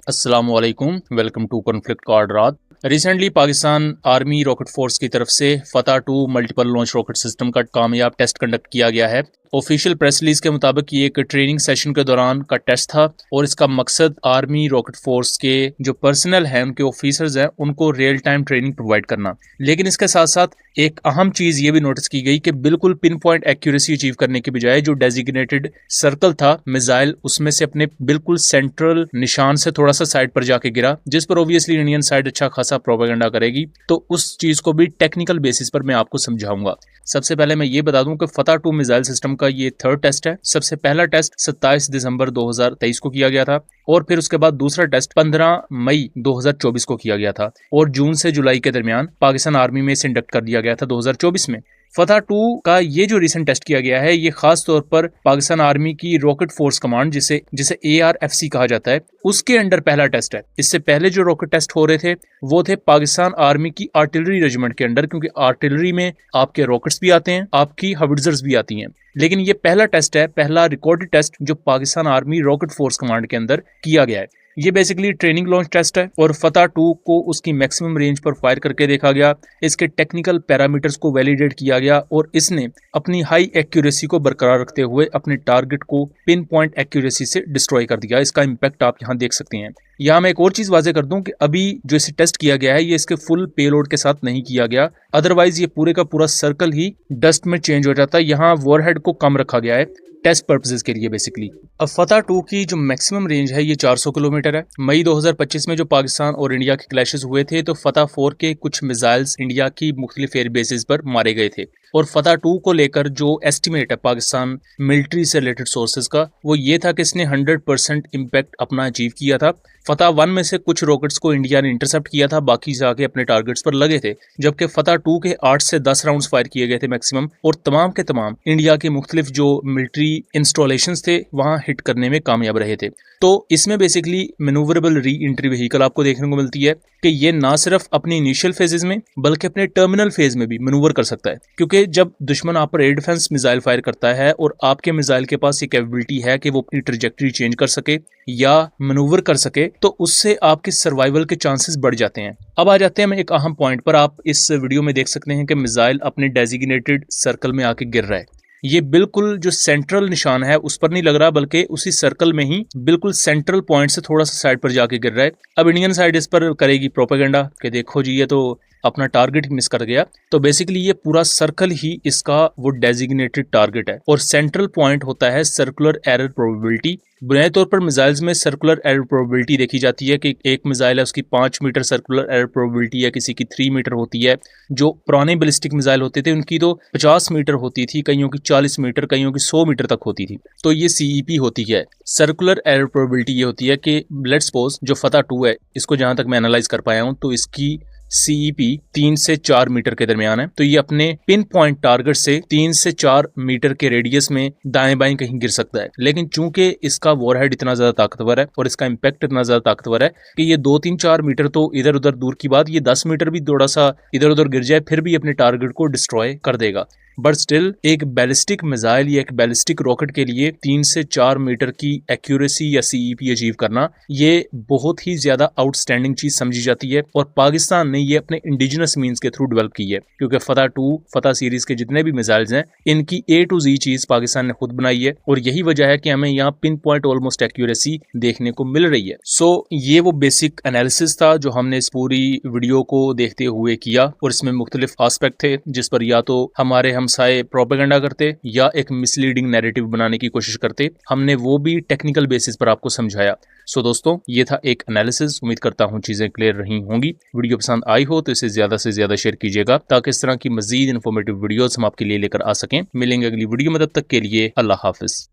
अस्सलामुअलैकुम, welcome to conflict card रात। Recently Pakistan army rocket force की तरफ से फतह 2 मल्टीपल लॉन्च रॉकेट सिस्टम का कामयाब टेस्ट कंडक्ट किया गया है। ऑफिशियल प्रेस रिलीज के मुताबिक ये एक ट्रेनिंग सेशन के दौरान का टेस्ट था और इसका मकसद आर्मी रॉकेट फोर्स के जो पर्सनल हैं, उनके ऑफिसर्स हैं, उनको रियल टाइम ट्रेनिंग प्रोवाइड करना। लेकिन इसके साथ साथ एक अहम चीज ये भी नोटिस की गई कि बिल्कुल पिन पॉइंट एक्यूरेसी अचीव करने के बजाय जो डेजिग्नेटेड सर्कल था मिसाइल, उसमें से अपने बिल्कुल सेंट्रल निशान से थोड़ा सा साइड पर जाके गिरा, जिस पर ऑब्वियसली इंडियन साइड अच्छा खासा प्रोपेगेंडा करेगी। तो उस चीज को भी टेक्निकल बेसिस पर मैं आपको समझाऊंगा। सबसे पहले मैं ये बता दूं कि फतह 2 मिसाइल सिस्टम का ये थर्ड टेस्ट है। सबसे पहला टेस्ट 27 दिसंबर 2023 को किया गया था और फिर उसके बाद दूसरा टेस्ट 15 मई 2024 को किया गया था और जून से जुलाई के दरमियान पाकिस्तान आर्मी में इसे इंडक्ट कर दिया गया था 2024 में। फतह 2 का ये जो रिसेंट टेस्ट किया गया है, ये खास तौर पर पाकिस्तान आर्मी की रॉकेट फोर्स कमांड, जिसे ARFC कहा जाता है, उसके अंडर पहला टेस्ट है। इससे पहले जो रॉकेट टेस्ट हो रहे थे वो थे पाकिस्तान आर्मी की आर्टिलरी रेजिमेंट के अंडर, क्योंकि आर्टिलरी में आपके रॉकेट्स भी आते हैं, आपकी हाविट्जर्स भी आती हैं। लेकिन ये पहला टेस्ट है, पहला रिकॉर्डेड टेस्ट जो Pakistan army rocket force command के अंदर किया गया है। ये बेसिकली ट्रेनिंग लॉन्च टेस्ट है और फतह 2 को उसकी मैक्सिमम रेंज पर फायर करके देखा गया, इसके टेक्निकल पैरामीटर्स को वैलिडेट किया गया और इसने अपनी हाई एक्यूरेसी को बरकरार रखते हुए अपने टारगेट को पिन पॉइंट एक्यूरेसी से डिस्ट्रॉय कर दिया। इसका इम्पैक्ट आप यहाँ देख सकते हैं। यहाँ मैं एक और चीज वाजे कर दूं कि अभी जो इसे टेस्ट किया गया है ये इसके फुल पेलोड के साथ नहीं किया गया, अदरवाइज ये पूरे का पूरा सर्कल ही डस्ट में चेंज हो जाता है। यहाँ वॉरहेड को कम रखा गया है टेस्ट पर्पसेस के लिए बेसिकली। अब फतह 2 की जो मैक्सिमम रेंज है ये 400 किलोमीटर है। मई 2025 में जो पाकिस्तान और इंडिया के क्लैशेस हुए थे तो फतह 4 के कुछ मिसाइल्स इंडिया की मुख्तलिफ एयर बेसिस पर मारे गए थे और फतह 2 को लेकर जो एस्टिमेट है पाकिस्तान मिलिट्री से रिलेटेड सोर्सेज का, वो ये था कि इसने 100% इम्पैक्ट अपना अचीव किया था। फतह 1 में से कुछ रॉकेट्स को इंडिया ने इंटरसेप्ट किया था, बाकी जाके अपने टारगेट्स पर लगे थे, जबकि फतह 2 के 8 से 10 राउंड्स फायर किए गए थे मैक्सिमम और तमाम के तमाम इंडिया के मुख्तलिफ जो मिलिट्री इंस्टॉलेशंस थे वहां हिट करने में कामयाब रहे थे। तो इसमें बेसिकली मैनूवरेबल री एंट्री व्हीकल आपको देखने को मिलती है कि ये ना सिर्फ अपनी इनिशियल फेजेस में बल्कि अपने टर्मिनल फेज में भी मैनूवर कर सकता है, क्योंकि जब दुश्मन आप पर एयर डिफेंस मिसाइल फायर करता है और आपके मिसाइल के पास ये कैपेबिलिटी है कि वो अपनी ट्रेजेक्टरी चेंज कर सके या मैनूवर कर सके, तो उससे आपके सर्वाइवल के चांसेस बढ़ जाते हैं। अब आ जाते हैं एक अहम पॉइंट पर। आप इस वीडियो में देख सकते हैं कि मिसाइल अपने डेजिग्नेटेड सर्कल में आके गिर रहा है। ये बिल्कुल जो सेंट्रल निशान है उस पर नहीं लग रहा, बल्कि उसी सर्कल में ही बिल्कुल सेंट्रल पॉइंट से थोड़ा सा साइड पर जाके गिर रहा है। अब इंडियन साइड इस पर करेगी प्रोपेगेंडा कि देखो जी ये तो अपना टारगेट मिस कर गया। तो बेसिकली ये पूरा सर्कल ही इसका वो डेजिग्नेटेड टारगेट है और सेंट्रल पॉइंट होता है सर्कुलर एरर प्रोबेबिलिटी। बुनियादी तौर पर मिसाइल्स में सर्कुलर एरर प्रोबेबिलिटी देखी जाती है कि एक मिसाइल है उसकी 5 मीटर सर्कुलर एरर प्रोबेबिलिटी है, किसी की 3 मीटर होती है। जो पुराने बैलिस्टिक मिसाइल होते थे उनकी तो 50 मीटर होती थी, कईयों की 40 मीटर, कईयों की 100 मीटर तक होती थी। तो ये CEP होती है, सर्कुलर एरर प्रोबेबिलिटी। ये होती है कि लेट्स सपोज जो फतह 2 है, इसको जहां तक मैं एनालाइज कर पाया हूं तो इसकी CEP 3 से 4 मीटर के दरमियान है। तो ये अपने पिन पॉइंट टारगेट से 3 से 4 मीटर के रेडियस में दाएं बाएं कहीं गिर सकता है। लेकिन चूंकि इसका वॉरहेड इतना ज्यादा ताकतवर है और इसका इम्पैक्ट इतना ज्यादा ताकतवर है कि ये 2-3-4 मीटर तो इधर उधर दूर की बात, ये 10 मीटर भी थोड़ा सा इधर उधर गिर जाए फिर भी अपने टारगेट को डिस्ट्रॉय कर देगा। बट स्टिल एक बैलिस्टिक मिसाइल या एक बैलिस्टिक रॉकेट के लिए 3 से 4 मीटर की एक्यूरेसी या CEP अचीव करना ये बहुत ही ज्यादा आउटस्टैंडिंग चीज समझी जाती है और पाकिस्तान ने ये अपने इंडिजिनस मींस के थ्रू डेवलप की है, क्योंकि फतह 2 फतह सीरीज के जितने भी मिसाइल्स हैं इनकी A to Z चीज पाकिस्तान ने खुद बनाई है और यही वजह है कि हमें यहाँ पिन पॉइंट ऑलमोस्ट एक्यूरेसी देखने को मिल रही है। सो ये वो बेसिक एनालिसिस था जो हमने इस पूरी वीडियो को देखते हुए किया और इसमें मुख्तलिफ आस्पेक्ट थे जिस पर या तो हमारे हमसाए प्रोपेगेंडा करते या एक मिसलीडिंग नैरेटिव बनाने की कोशिश करते। हमने वो भी टेक्निकल बेसिस पर आपको समझाया। सो दोस्तों, ये था एक एनालिसिस। उम्मीद करता हूँ चीजें क्लियर रही होंगी। वीडियो पसंद आई हो तो इसे ज्यादा से ज्यादा शेयर कीजिएगा ताकि इस तरह की मजीद इन्फॉर्मेटिव वीडियोस हम आपके लिए लेकर आ सकें। मिलेंगे अगली वीडियो में, तब तक के लिए अल्लाह हाफिज।